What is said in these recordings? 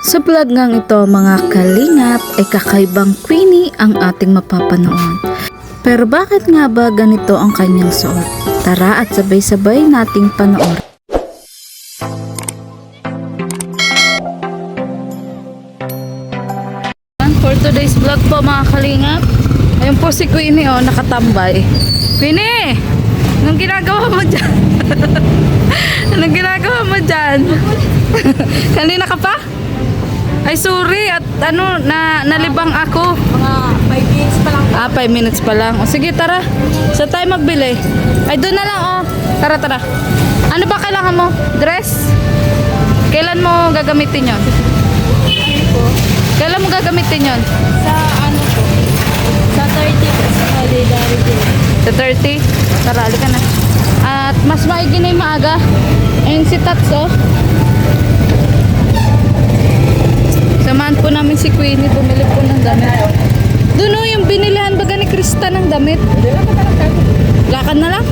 Sa vlog ngang ito mga kalingap ay kakaibang Queenie ang ating mapapanood. Pero bakit nga ba ganito ang kanyang suot? Tara at sabay-sabay nating panood. For today's vlog po mga kalingap, ayun po si Queenie nakatambay. Queenie! Anong ginagawa mo dyan? Anong ginagawa mo dyan? Kanina ka pa? Ay sorry, at nalibang ako. Mga 5 minutes pa lang. 5 minutes pa lang. O sige, tara. Saan tayo magbili? Ay doon na lang Tara. Ano ba kailangan mo? Dress? Kailan mo gagamitin yon? Kailan mo gagamitin yon? Sa ano po? Sa 30 po sa Solidarity. Sa 30? Tara, halika na. At mas maigi na yung maaga. Ayun si Tats Samahan po namin si Queenie, bumili po ng damit. Doon yung binilihan baga ni Krista ng damit. Lakad na lang.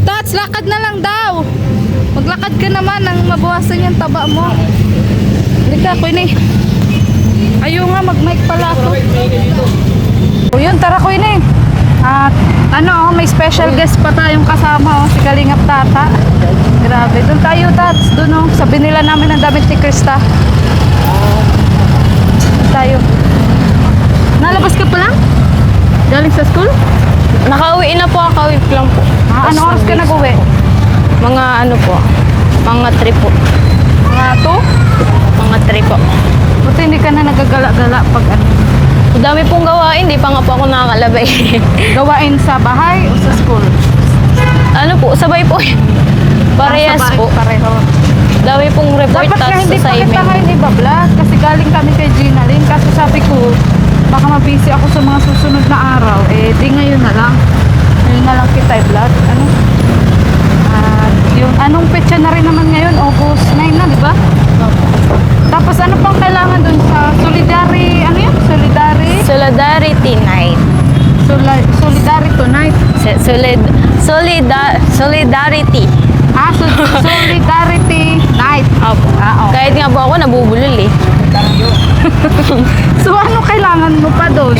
Tats, lakad na lang daw. Maglakad ka naman nang mabawasan yung taba mo. Halika, Queenie. Ayaw nga, mag-mic pala ako. O yun, tara Queenie. At may special guest pa tayong kasama si Kalingap Tata. Grabe, doon tayo Tats. Doon sa binila namin ng damit ni Krista. Tayo. Nalabas ka pa lang? Galing sa school? Nakauwi na po, kakawip lang po. Ano oras ka nag-uwi? Mga ano po? Mga 3 po. Mga 2? Mga 3 po. Buti hindi ka na nagagala-gala pag Ang dami pong gawain, di pa nga po ako nakakalabay. gawain sa bahay o sa school? Ano po, sabay po. Parehas Sa bahay, po. Pareho. Dami pong report Dapat nga tas hindi pa kita assignment. ngayon iba-vlog kasi galing kami kay Gina Lynn kasi sabi ko baka mabisi ako sa mga susunod na araw. Di ngayon na lang. Ngayon na lang kita i-vlog. Yung anong petsa na rin naman ngayon? August 9 na, di ba? Tapos ano pang kailangan dun sa Solidarity Solidarity night. Solidarity night. Solidarity. Solidarity night. Opo. Okay. Kahit nga po ako nabubulol eh. So ano kailangan mo pa doon?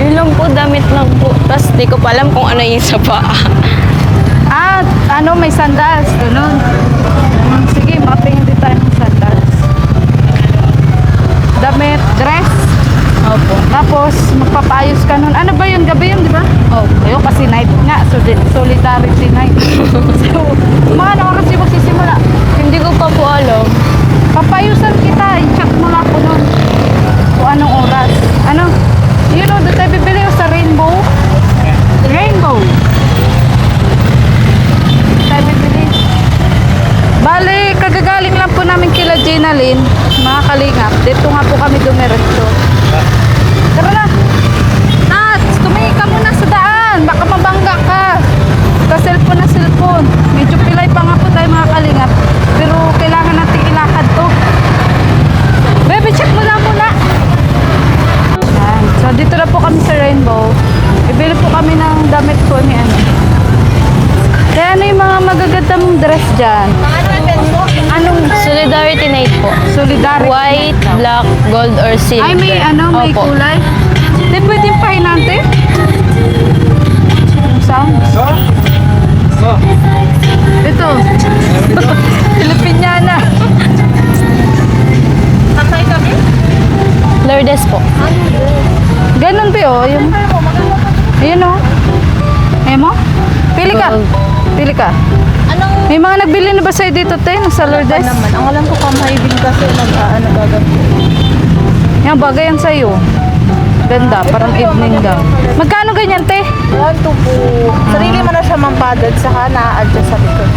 Yun lang po, damit lang po. Tapos di ko pa alam kung ano yung sa paa. May sandals. Ganun. Sige, makatingin din tayo ng sandals. Damit, dress. Opo. Tapos magpapayos ka nun. Ano ba yun? Gabi yun, di ba? Ayun kasi night nga. Solidarity night. So, mga anong oras yung magsisimula? Hindi ko pa po alam. Papayusan kita. I-check mo lang ko nun. Kung anong oras. Doon tayo bibili sa Rainbow. Rainbow. Tayo bibili. Bale, kagagaling lang po namin kila Gina Lynn, mga kalingap. Dito nga po kami dumiretso. Tara na. Tats, tumingin ka muna sa daan. Baka mabangga ka. Ka-cellphone na cellphone. Medyo pilay pa nga po tayo mga kalingap. Pero kailangan natin ilakad to. Baby, check mo lang muna. Yan. So, dito na po kami sa Rainbow. Ibili po kami ng damit ko ni Kaya yung mga magagandang dress dyan? Anong Solidarity night po. Solidarity? White, black, gold, or silver. Ay, may Opo. kulay? Di pwedeng pahinante? Sound? Ito. Filipiniana. Tatay kami? Lourdes po. Ganon ba yung... Ayun Ayun mo? Pili ka. Gold. Pili ka. Anong May mga nagbili na ba sa'yo dito, Sa Lourdes? naman? Ang alam ko kamahibing kasi nag-agagat. Yan, bagay yan sa'yo. Ganda, parang evening gown. Magkano ganyan, te? 1, 2 po. Sarili mo na siya mampadad, saka na-adjust sa likod.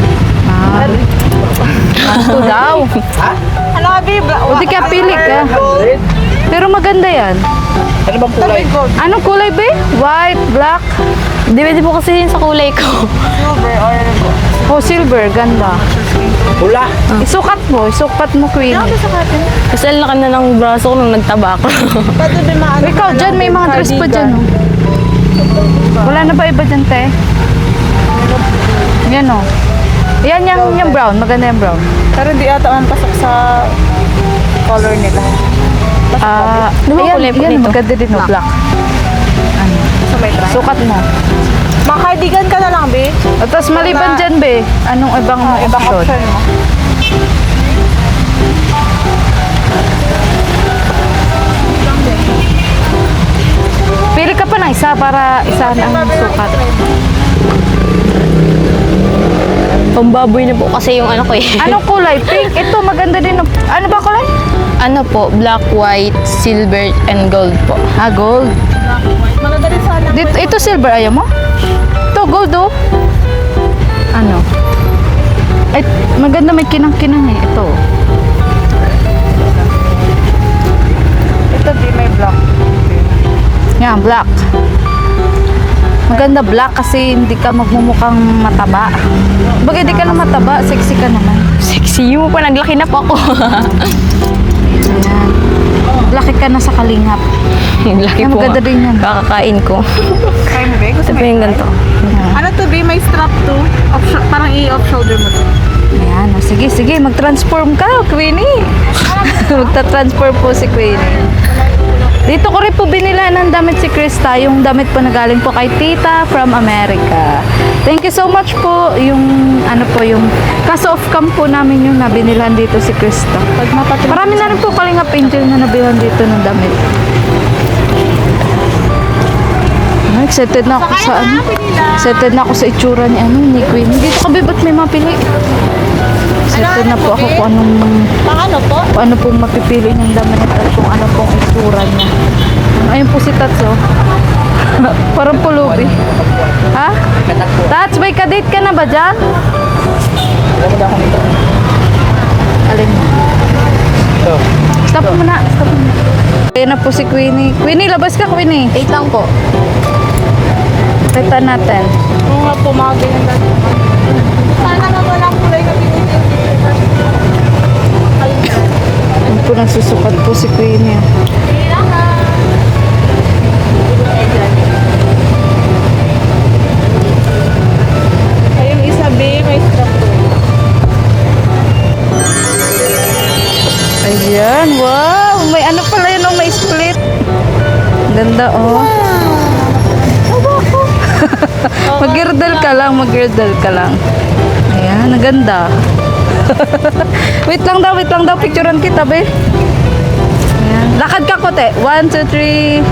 Ito daw. Ano ka, babe? O di ka, pili ka. Pero maganda yan. Ano bang kulay? Anong kulay ba? White, black? Depende po kasi yun sa kulay ko. Silver or ano po? Silver, ganda. Pula. Isukat mo, Queen. Kasi ang laki na ng braso ko nung nagtaba ako. Pwede ba maano? Ikaw, dyan, may mga dress pa dyan. Wala na ba iba dyan, te? Yan Yan yung brown, maganda yung brown. Pero hindi ata mampasok sa color nila. Ano ba ayan, kulay po yan, nito? maganda din, no? Black. Ano? So may try. Sukat mo. Mga cardigan ka na lang, be. At tapos maliban dyan, be, anong ibang Ibang option? option mo. Pili ka pa ng isa para isa ang sukat. Pambaboy na po kasi yung ano ko eh. Anong kulay? Pink. Ito, maganda din. Ano ba kulay? Ano po, black, white, silver, and gold po. Ah, gold. Maganda rin sana. Ito silver, ayaw mo? Ito, gold, oh. Ano? Ay, maganda, may kinang-kinang eh. Ito. Ito, di may black. Yan, black. Maganda black kasi hindi ka magmumukhang mataba. Bagay, hindi ka na mataba. Sexy ka naman. Sexy mo pa, naglaki na po ako. Ayan. Laki ka na sa kalingap. Naglaki Yan, po. maganda din yan. Kakakain ko. Kaya mo, be? Gusto Ito mo po yung ganito. Ano to, be? May strap to. Parang i-off shoulder mo to. Ayan. O, sige, sige. Mag-transform ka, Queenie. Magta-transform po si Queenie. Dito ko rin po binila ng damit si Krista. Yung damit po na galing po kay Tita from America. Thank you so much po. Yung ano po, yung ka-soft cam po namin yung nabinilan dito si Krista. Marami na rin po Kalingap Angel na nabilan dito ng damit. Ay, excited na ako sa ano. Excited na ako sa itsura ni ano, ni Queenie. Dito kami ba't may mapili? Excited na po ako kung Paano po? kung ano pong mapipili ng damit at kung ano pong itsura niya. Ayun po si Tatso. Parang pulubi. Ha? Tats, may kadate ka na ba dyan? Alin mo? Stop mo na. Stop mo na. Ayun na po si Queenie. Queenie, labas ka, Queenie. 8 lang po. Kita natin. Oo nga po, mga ganyan dati. Sana na walang kulay na binigyan. Ayun po nagsusukat po si Queenie. Ay, yung isa, be, may strap to. Ayan, wow! May ano pala yun, oh, may split. Ganda, oh. Mag-girdle ka lang, mag-girdle ka lang. Ayan, ang ganda. wait lang daw, picturean kita, be. Ayan. Lakad ka, kote. 1, 2, 3.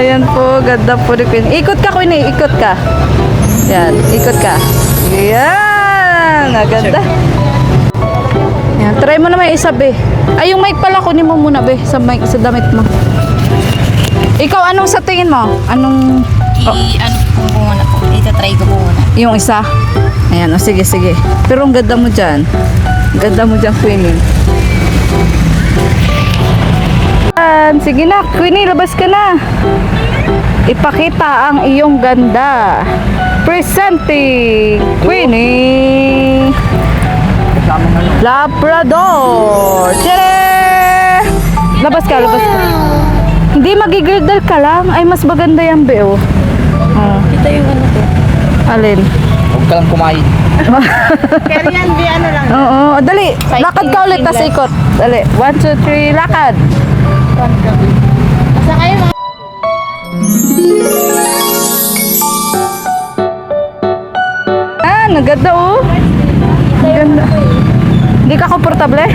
Ayan po, ganda po ni Queen. Ikot ka, Queen, ikot ka. Ayan, ikot ka. Ayan, ang ganda. Ayan, try mo na may isa, be. Ay, yung mic pala, kunin mo muna, be, sa mic, sa damit mo. Ikaw, anong sa tingin mo? Anong... Ano po muna po. Ita-try ko po muna. Yung isa? Ayan, o sige, sige. Pero ang ganda mo dyan. Ang ganda mo dyan, Queenie. Ayan, sige na, Queenie, labas ka na. Ipakita ang iyong ganda. Presenting Queenie Labrador. Tire! Labas ka, labas ka. Hindi, magigirdle ka lang. Ay, mas maganda yan, be, oh. Oh. Ito yung ano po. Alin? Huwag ka lang kumain. Kaya yan, be, ano lang. Oo, dali. Lakad ka ulit, tas ikot. Dali. 1, 2, 3, lakad. Asa kayo, mga? Ah, naganda, oh. Naganda. Hindi ka komportable?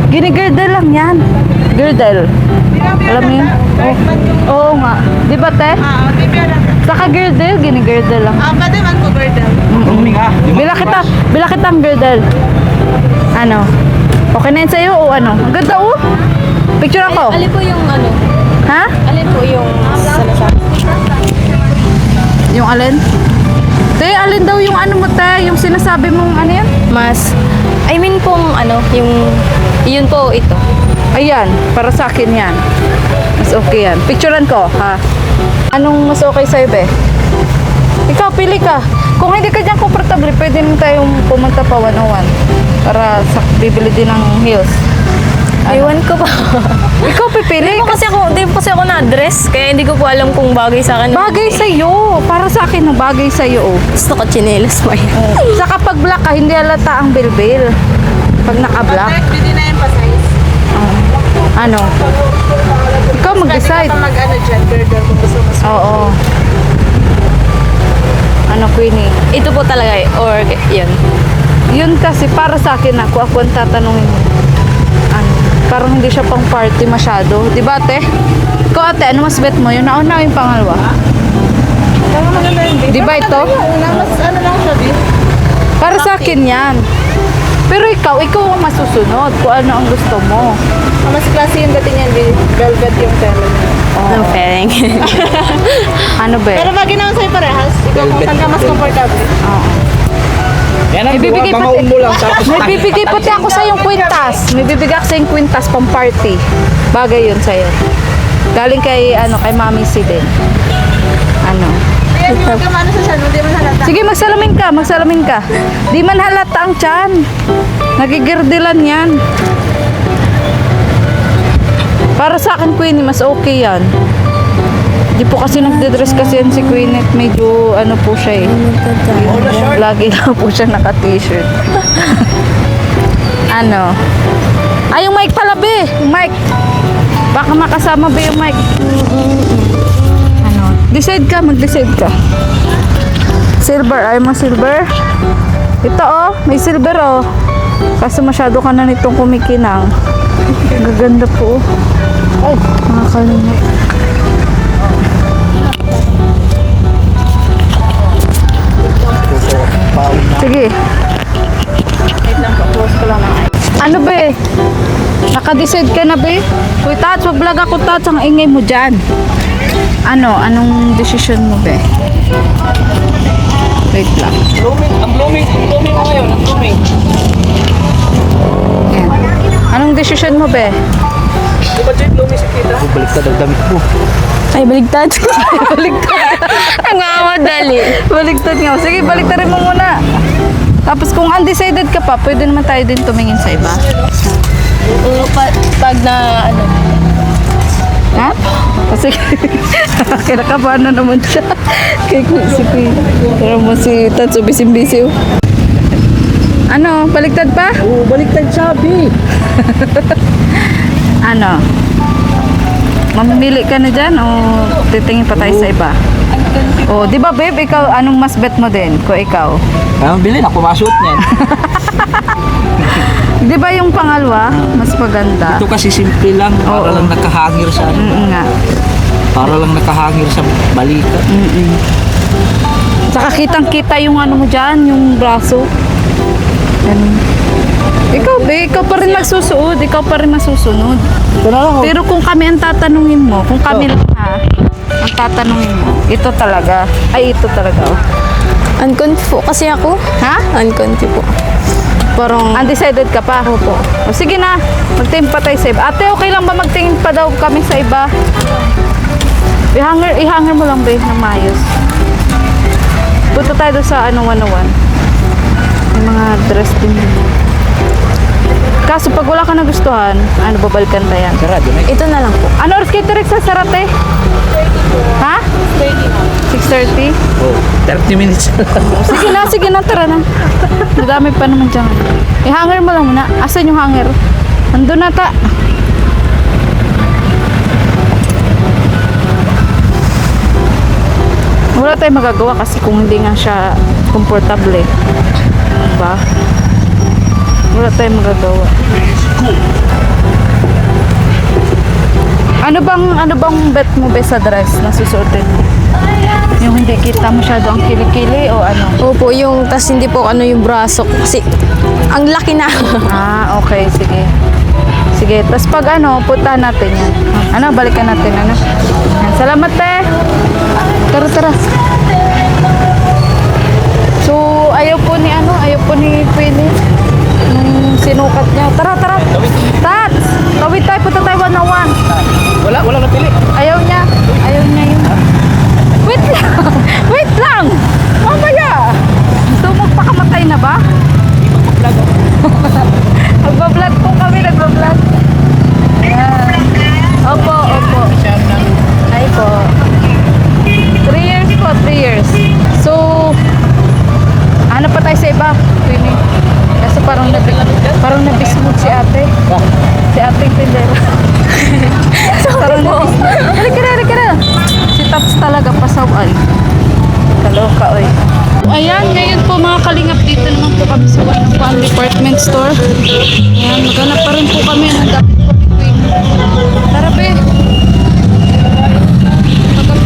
Ginigirdle lang yan. Girdle. Alam mo yun? Oo nga. Di ba, te? Di ba lang? Saka girdle, ginigirdle lang. Pwede man ko, girdle. Bila kita ang girdle. Ano? Okay na yun sa'yo o ano? Ang ganda, oh. Picture ako. Alin po yung ano? Ha? Alin po yung sinasabi? Yung alin? Te, alin daw yung ano mo, te? Yung sinasabi mong ano yan? Mas, I mean pong ano, yung, yun po ito. Ayan, para sa akin yan. Mas okay yan. Picturean ko, ha? Anong mas okay sa'yo, be? Ikaw, pili ka. Kung hindi ka dyan komportable, pwede naman tayong pumunta pa 101 para bibili din ng heels. Ewan ko pa. Ikaw pipili. Di po kasi ako na-dress, kaya hindi ko po alam kung bagay sa akin. Bagay sa'yo. Para sa akin, ang bagay sa'yo. Oh. Gusto ko chinelas mo yan. Saka pag black ka, hindi halata ang bilbil. Pag naka-black. Hindi na yung pa-size. Ano? Ikaw mag-decide. Pwede ka pa mag-ano dyan, girdle kung gusto mo. Oo. Ano, Queenie? Ito po talaga or yun. Yun kasi para sa akin ako ang tatanungin mo. Ano, parang hindi siya pang party masyado. Di ba, ate? Ikaw, ate, ano mas bet mo? Yung nauna o yung pangalawa? Parang maganda yun, babe. Di ba ito? Una, mas ano lang siya, babe. Para sa akin yan. Pero ikaw ang masusunod kung ano ang gusto mo. Mas classy yung dating yan, babe. Velvet yung tela niya. Ang pairing. Ano ba? Pero bagay naman sa'yo parehas. Ikaw kung saan ka mas comfortable. Yan ang May bibigay mga pati, umo lang tapos may bibigay pati ako sa yung kwintas. May bibigay ako sa yung kwintas pang party. Bagay yun sa'yo. Galing kay, kay Mami C din. Ano? Kaya hindi ka maano sa siya, hindi man halata. Sige, magsalamin ka. Di man halata ang tiyan. Nagigirdilan yan. Para sa akin, Queenie, mas okay yan. Di po kasi nagde-dress kasi yan si Queenie. Medyo ano po siya eh. Lagi lang po siya naka-t-shirt. Ano? Ay, yung mic pala, be. Yung mic. Baka makasama ba yung mic? Ano? Decide ka, mag-decide ka. Silver, ay mo silver? Ito oh, may silver oh. Kaso masyado ka na nitong kumikinang. Gaganda po. Ay, nakakalimay. Sige. Wait lang po, close ko lang na. Ano be? Naka-decide ka na be? Kuy Tats, mag-vlog ako Tats, ang ingay mo dyan. Anong decision mo be? Wait lang. ang blooming mo ngayon, ang blooming. Yan. Anong decision mo be? Di ba dyan blooming si Tita? Baliktad ang damit mo. Ay, baligtad. Baligtad. Ang mamadali. Baligtad nga. Sige, baligtarin mo muna. Tapos kung undecided ka pa, pwede naman tayo din tumingin sa iba. Pag na, ano, Ha? Kasi kinakabahan na naman siya. Kay si Queen. Pero mo si Tatsu, busy-busy. Oh. Ano? Baligtad pa? Oo, baliktad sabi. Ano? Mamimili ka na dyan o titingin pa tayo sa iba? O, di ba babe, ikaw, anong mas bet mo din kung ikaw? Ang bilhin, ako masuot niyan. Di ba yung pangalawa, mas maganda? Ito kasi simple lang, para Oo. lang nakahangir sa Nga. para lang nakahangir sa balikat. Saka kitang-kita yung ano mo dyan, yung braso. Ganun. Ikaw, be, ikaw pa rin magsusuot, ikaw pa rin masusunod. Ito na lang. Pero kung kami ang tatanungin mo, kung kami lang ha, ang tatanungin mo, ito talaga. Ay, ito talaga. Oh. unconfi po kasi ako. Ha? Unconfi po. Parang, Undecided ka pa? Opo. O sige na, magtingin pa tayo sa iba. Ate, okay lang ba magtingin pa daw kami sa iba? Ihanger mo lang, babe, ng maayos. Punta tayo doon sa 101. May mga dress din. Kaso pag wala ka nagustuhan, babalikan tayo yan. Sarado na. ito na lang po. Ano oras kayo direct sa Sarate? Ha? 6:30? Oh, 30 minutes. Sige na, tara na. Madami pa naman dyan. I-hanger mo lang muna. Asan yung hanger? Andun na ta. Wala tayong magagawa kasi kung hindi nga siya komportable. Diba? Wala tayong magagawa. Ano bang bet mo be sa dress na susuotin mo? Yung hindi kita masyado ang kilikili o ano? Opo, yung, tas hindi po ano yung braso ko. Kasi, ang laki na. Ah, okay, sige. Sige, tas pag puntahan natin yan. Ano, balikan natin, ano? Yan. Salamat, te. Tara. So, ayaw po ni Queenie. Yung sinukat niya. Tara. Tats! Tawid tayo, punta tayo 101. Wala na pili. Ayaw niya yun. Wait lang! Mamaya! Gusto mo pakamatay na ba? Nagbablog po kami, Parang nabismod si ate. Si ating tindera. Parang nabismod. Halika na. Si Taps talaga pasawan. Kaloka, oy. Ayan, ngayon po mga kalingap, dito naman po kami sa One Department Store. Ayan, maghanap pa rin po kami ng damit po ni Queen. Tara, be. Magabi.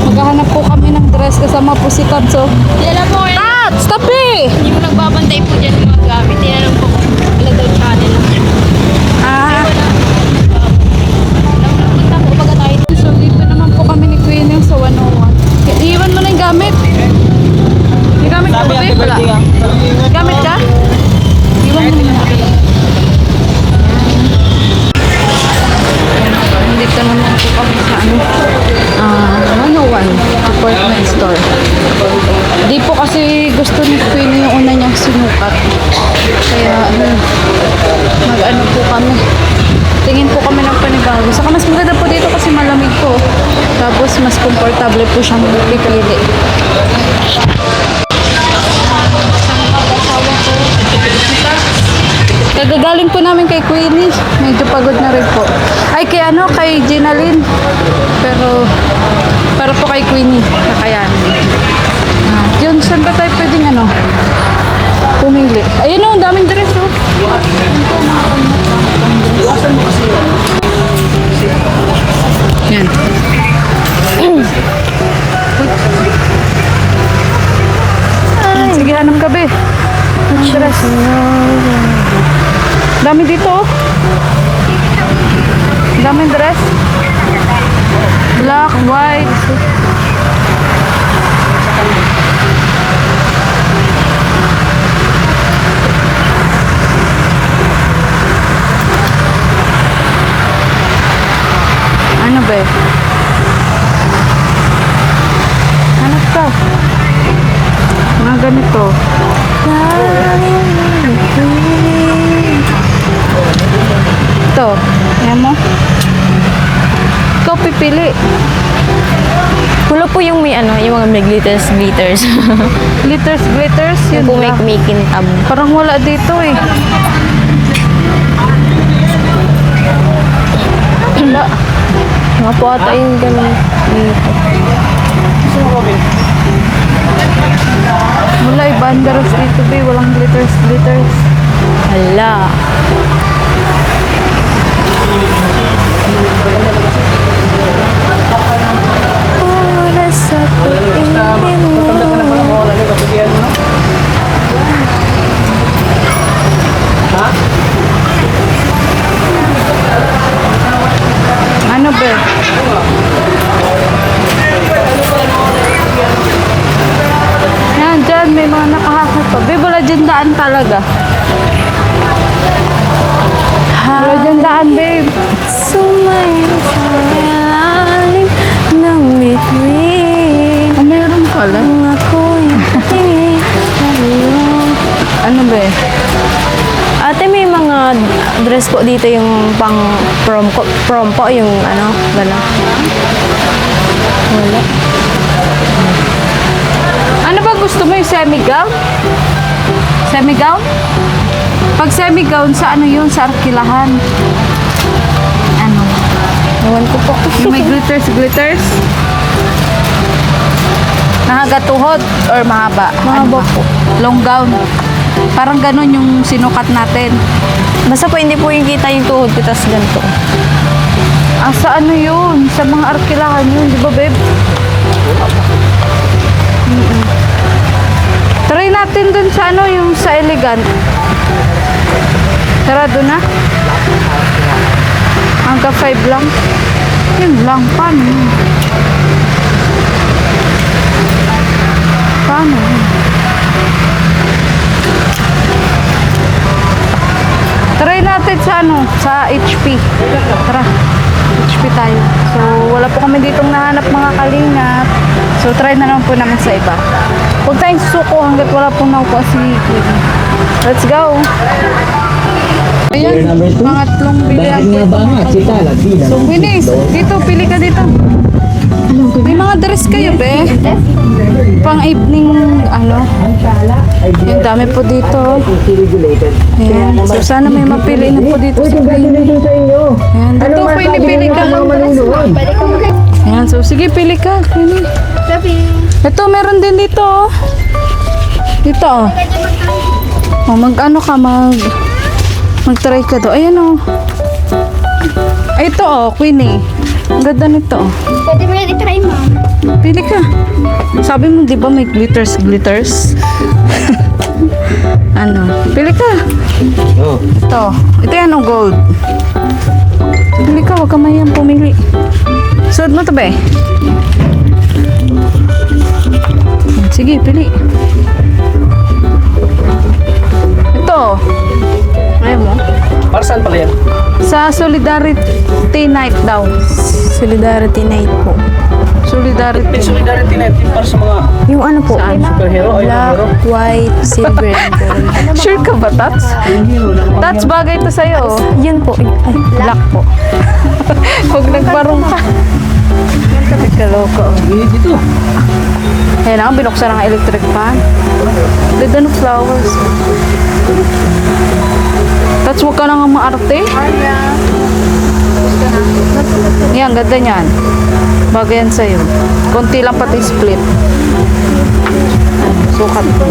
Maghahanap po kami ng dress kasama po si Tats. So, Kilala mo kayo. Tats, tabi! Hindi mo nagbabantay po dyan ng mga gamit. Tinanong po kung ilan daw channel lang. Ah, Punta po baga tayo. so dito naman po kami ni Queen yung sa 101. Iiwan mo na yung gamit. Yung gamit ka ba, be? Wala. Gamit ka? Iwan mo na. Dito naman po kami sa 101 department store. Di po kasi gusto ni Queen yung una niyang sinukat. Kaya mag-ano po kami. Tingin po kami ng panibago. Saka mas maganda po dito kasi malamig po. Tapos mas komportable po siyang pipili. Kagagaling po namin kay Queenie. Medyo pagod na rin po. Ay, kay Ginaline. Pero, para po kay Queenie. Kakayanin. Yun, saan ba tayo pwedeng pumili? Ayun o, ang daming dress o. Yan. Sige, hanap ka, be. Dress. Dami dito, oh. Daming dress. Black, white. Ano ba? Hanap ka. Mga ganito. Ito. Ayan mo. Ikaw pipili. Wala po yung yung mga may glitters. Glitters. Yun Yung po may lang. making tab. Parang wala dito eh. Wala. Mga po ata yung ganun dito. Wala eh. Banderas dito be. Walang glitters. Hala. Oras sa pag-ibig mo. Ano ba? Yan, dyan. May mga nakahakot pa. Be, wala dyan daan talaga. Wala dyan daan, babe. Sumayo sa ilalim ng bituin. Oh, meron pala. Kung ako'y patingin sa iyong. Ano ba? Ate, may mga dress po dito yung pang prom po, yung gano'n. Wala. Ano ba gusto mo, yung semi-gown? Semi-gown? Pag semi-gown, sa ano yun? Sa Arkilahan. Ano? Ewan ko po. Yung may glitters? Nakagatuhod or mahaba? Mahaba po. Long gown. Parang ganun yung sinukat natin. Basta po hindi po yung kita yung tuhod ko, tas ganito. Ah, sa ano yun? Sa mga Arkilahan yun, di ba, babe? Try natin dun sa ano, yung sa Elegant. Sarado na? Hanggang 5 lang? Yun lang, paano yun? Paano yun? Try natin sa ano, sa HP. Tara, HP tayo. So, wala po kami ditong nahanap mga kalingap. So, try na lang po namin sa iba. Huwag tayong suko hanggat wala pong nakuha si Queen. Let's go! Ayan, pangatlong bilihan. Bakit nga ba nga? Kita lagi na. So, Winis, dito, pili ka dito. kayo, be. Pang evening, ano. Yung dami po dito. Ayan. So, sana may mapili na po dito si Queenie. Ayan. Dito, Queenie, pili ka. Ayan. So, sige, pili ka, Queenie. Ito, meron din dito, oh. Dito, oh. Oh, mag-ano ka, mag-try ka do. Ayan, oh. Ay, ito, oh, Queenie. Ang ganda nito, oh. Pwede mo yan itry, ma'am. Pili ka. Sabi mo, di ba may glitters? Ano? Pili ka. Oh. Ito yan, oh, gold. Pili ka, huwag ka mayang pumili. Suot mo to, be. Sige, pili. Ito. Ayaw mo? Para saan pala yan? Sa Solidarity Night daw. Solidarity night po. Solidarity. Solidarity night din para sa mga Yung ano po, superhero ay black, hero. white, silver, and gold. Sure ka ba, Tats? Tats, bagay to sa'yo, oh. Yun po. Ay, Black po. Huwag nagparong ka. Kaloko. Dito. Ayan ako, binuksan ang electric fan. Ganda ng flowers. Tats, huwag ka na nga maarte. Yan, ganda niyan. Bagay yan sa'yo. Konti lang pati split. Sukat mo.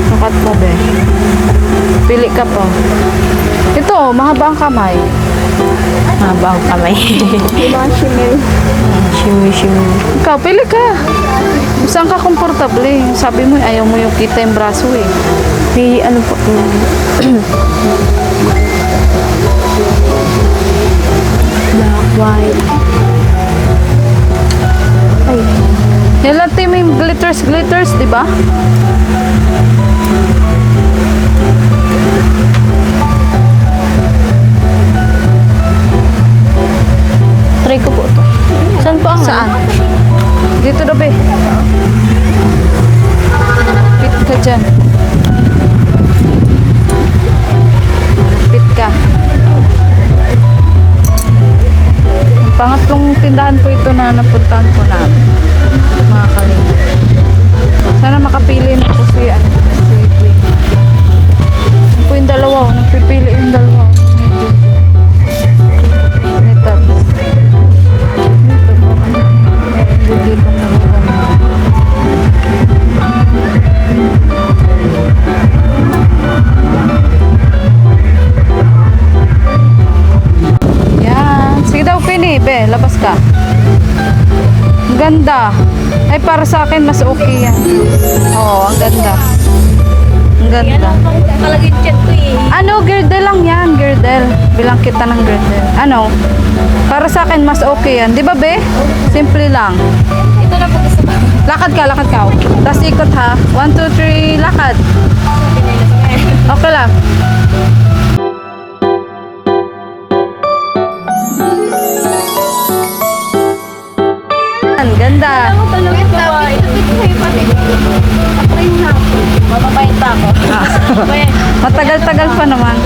Sukat mo, be. Pili ka po. Ito, mahaba ang kamay. mahaba ang kamay. Shimmy. Ikaw, pili ka. Saan ka komportable? Sabi mo, ayaw mo yung kita yung braso eh. May ano po. Black, white. Ay, Yan lang tayo may glitters, di ba? try ko po ito. Saan po ang Saan? Dito na, be. Pit ka dyan. Pit ka. Ang pangatlong tindahan po ito na napuntahan po namin. Mga kalinga. Sana makapili na po si Queen. Yan po yung dalawa. Nagpipili yung dalawa. Ito. Yan. Sige daw, Queenie. Be, labas ka. Ang ganda. Ay, para sa akin, mas okay yan. Oo, ang ganda. Ang ganda. Kalagay chat ko eh. Ano, girdle lang yan, girdle. Bilang kita ng girdle. Ano? Para sa akin, mas okay yan. Di ba, be? Simple lang. Ito na po gusto ko. Lakad ka. Tapos ikot ha. 1, 2, 3, lakad. Okay lang. Ang ganda. Ako talaga ito ba? Ito sa'yo pati. Apply na ako. Mapapayin pa ako. Matagal-tagal pa naman.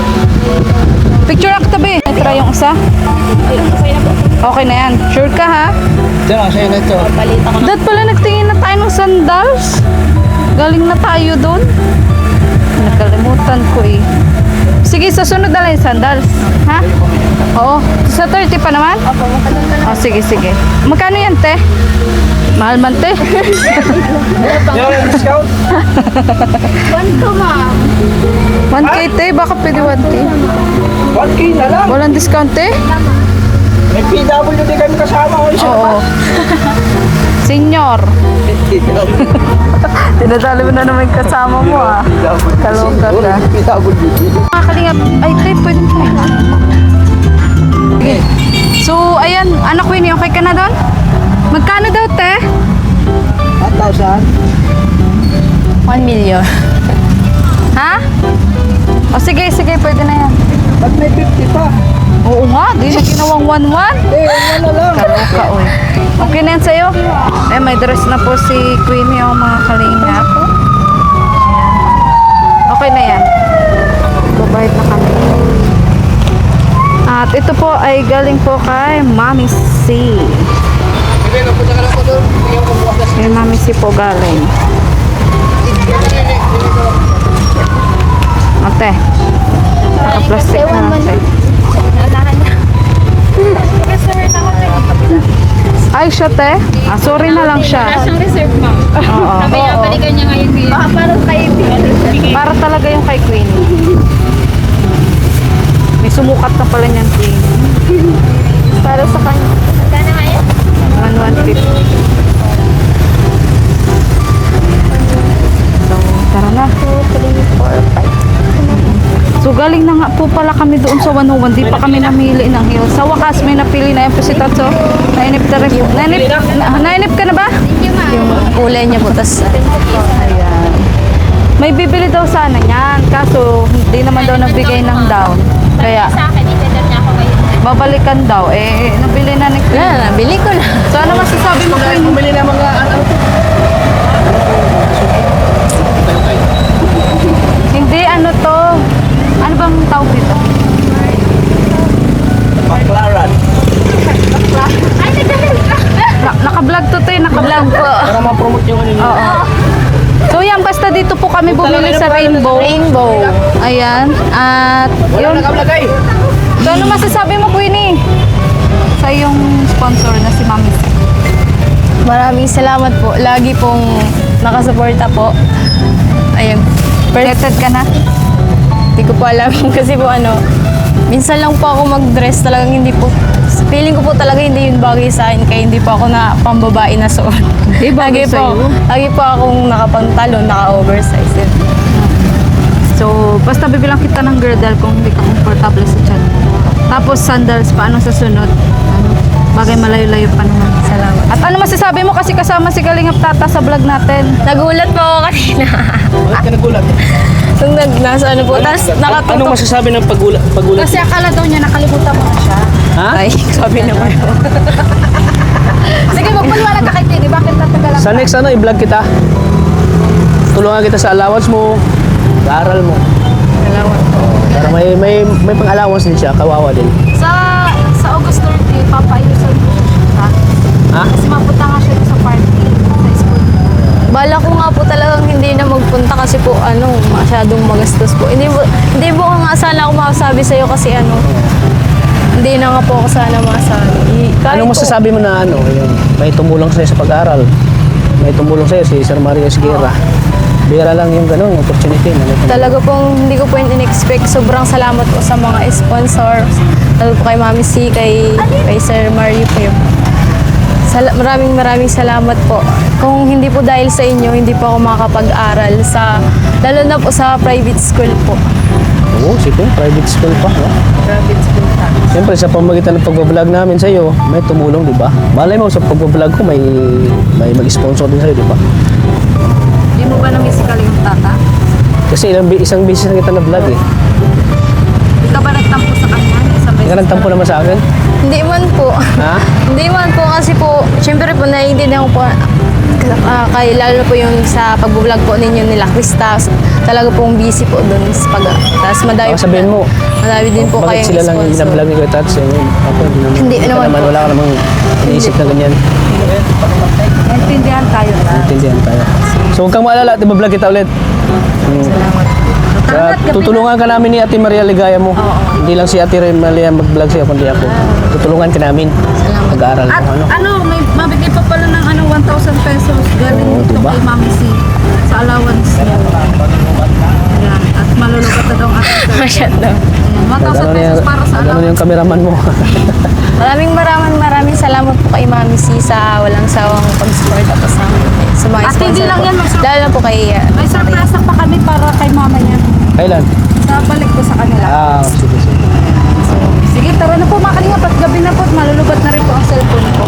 Picture ako tabi. Try yung isa. Okay na yan. Sure ka ha? Diyan ang sa'yo na ito. Balita ko na. Dad pala nagtingin na tayo ng sandals. Galing na tayo doon. Nakalimutan ko eh. Sige, sa sunod na lang yung sandals. Ha? Oo. Sa 30 pa naman? Opo, matagal na lang. Oh, sige. Magkano yan, te? Mahal man, te. Yan ang discount. 1 to, ma'am. 1K, te. Baka pwede 1K. 1K na lang. Walang discount, te? May PWD kami kasama ko isa. Oo. Senior. Tinadali mo na naman kasama mo, ah. Kaloka ka. PWD. Mga kalingap. Ay, te, pwede ka. Sige. So, ayan. Anak Winnie, okay ka na doon? Magkano daw, te? 1,000. 1 million. Ha? O, sige. Pwede na yan. Ba't may 50 pa? Oo nga. Di na ginawang 1-1. Ano lang. Kaloka, oy. Okay na yan sa'yo? Eh, may dress na po si Queenie, yung mga kalingap. Ayan. Okay na yan. Babayad na kami. At At ito po ay galing po kay Mami C. Mami si po galing. Ate. Naka-plastic na ate. Ay, siya te. Sorry na lang siya. Siyang reserve, ma'am. Oo. Kaya balikan niya ngayon ngayon. Baka parang kayo. Para talaga yung kay Queen. May sumukat na pala niyan Queen. Para sa kanya. Magkano nga yan? 150. So, tara na. 2, 3, 4, 5. So, galing na nga po pala kami doon sa 101. Di pa kami namili ng hill. Sa wakas, may napili na yung po si Tatso. Nainip ka na ba? Yung kulay niya po, tas Ayan. May bibili daw sana niyan. Kaso, hindi naman daw nagbigay ng down. Kaya, Sa akin, itadal niya ako ngayon. babalikan daw. Nabili na ni Queen. wala na, bili ko na. So, ano masasabi mo, Queen? Bumili na mga Hindi, ano to? Ano bang tawag dito? McLaren. Ay, nagdamil ka! Naka-vlog to te, naka-vlog po. Para ma-promote yung ano nila. Oo. So yan, basta dito po kami bumili sa Rainbow. Ayan. At Wala yun. nakablagay. So ano masasabi mo, Queenie? Sa yung sponsor na si Mami. Maraming salamat po. Lagi pong nakasuporta po. Ayun. Excited ka na? Hindi ko po alam kasi po minsan lang po ako mag-dress talagang hindi po. Feeling ko po talaga hindi yun bagay sa akin kaya hindi po ako na pambabae na suot. Hindi bagay sa'yo? Lagi po akong nakapantalon, naka-oversize. Yun. So, basta bibilang kita ng girdle kung hindi ka comfortable sa tiyan. Tapos sandals, paano sa sunod? Bagay malayo-layo pa naman. Salamat. At ano masasabi mo kasi kasama si Kalingap Tata sa vlog natin? Nagulat po ako kanina. Bakit ka nagulat? Nung nasa po, tapos Anong nakatutok. masasabi ng pagulat? Kasi akala daw niya nakalimutan mo na siya. Ha? Ay, sabi naman po. Sige, magpaliwanag ka kay Tini. Bakit natagalan Sa next i-vlog kita. Tulungan kita sa allowance mo. Sa aral mo. Salamat po. Para may pang-allowance din siya. Kawawa din. Sa August 30, papayusan ko siya. Ha? Kasi mapunta nga siya sa party sa school. Bala ko nga po talagang hindi na magpunta kasi po masyadong magastos po. Hindi po nga sana ako masabi sa'yo kasi hindi na nga po ako sana masabi. Kahit Anong po, masasabi mo na yun, may tumulong sa'yo sa pag-aaral? May tumulong sa'yo si Sir Mario Esguerra. Bira lang yung ganun, opportunity. Talaga pong hindi ko po in-expect. Sobrang salamat po sa mga sponsors. Lalo po kay Mami C, kay Sir Mario po yun. Maraming salamat po. Kung hindi po dahil sa inyo, hindi po ako makakapag-aral lalo na po sa private school po. Oo, sige, private school pa. No? Private school ta. Siyempre, sa pamagitan ng pag-vlog namin sa'yo, may tumulong, di ba? Malay mo, sa pag-vlog ko, may mag-sponsor din sa'yo, di ba? Hindi mo ba na-miss si Kalingap Tata? Kasi isang beses na kita na-vlog eh. Hindi ka ba nagtampo sa kanya? Isang Hindi ka beses nagtampo naman sa akin. Hindi man po. Ha? Hindi man po kasi po, syempre po naiintindihan ko po lalo po yung sa pag-vlog po ninyo nila Krista. Talaga pong busy po doon sa tapos madami Baka sabihin mo, madami din po bakit kayong sila lang yung sponsor. binablog ni Kuya Tats? Ako, Hindi naman po. wala ka namang iniisip na ganyan. Naintindihan tayo na. Intindihan tayo. So huwag kang maalala at i-vlog kita ulit. Tutulungan ka namin ni Ate Maria Ligaya mo. Hindi lang si Ate Maria mag-vlog sa'yo, kundi ako. Tutulungan ka namin. Mag-aaral At mo. may mabigay pa pala ng 1,000 pesos galing Oo, dito diba? kay Mami C sa allowance niya. Ayan. At malulugat na daw ang ating Masyado. 1,000 pesos para sa Ganun allowance. yung cameraman mo. Maraming salamat po kay Mami C sa walang sawang pag-support at sa mga At sponsor hindi lang po. yan, Lalo na po kay May surprise pa kami para kay mama niya. Kailan? Sa balik ko sa kanila. Sige, sige. Sige, tara na po mga kalingap at gabi na po at malulubat na rin po ang cellphone ko.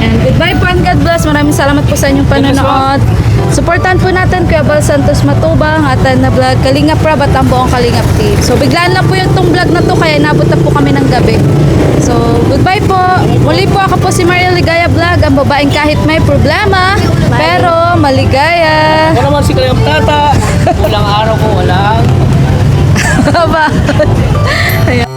And goodbye po and God bless. Maraming salamat po sa inyong panonood. Supportan po natin Kuya Bal Santos Matubang at na vlog Kalingap Rab at ang buong Kalingap team. So biglaan lang po yung tong vlog na to kaya nabot na po kami ng gabi. So goodbye po. Muli po ako po si Maria Ligaya Vlog, ang babaeng kahit may problema pero maligaya. Ako naman si Kalingap Tata. Ilang araw ko, walang Bye. Ayan.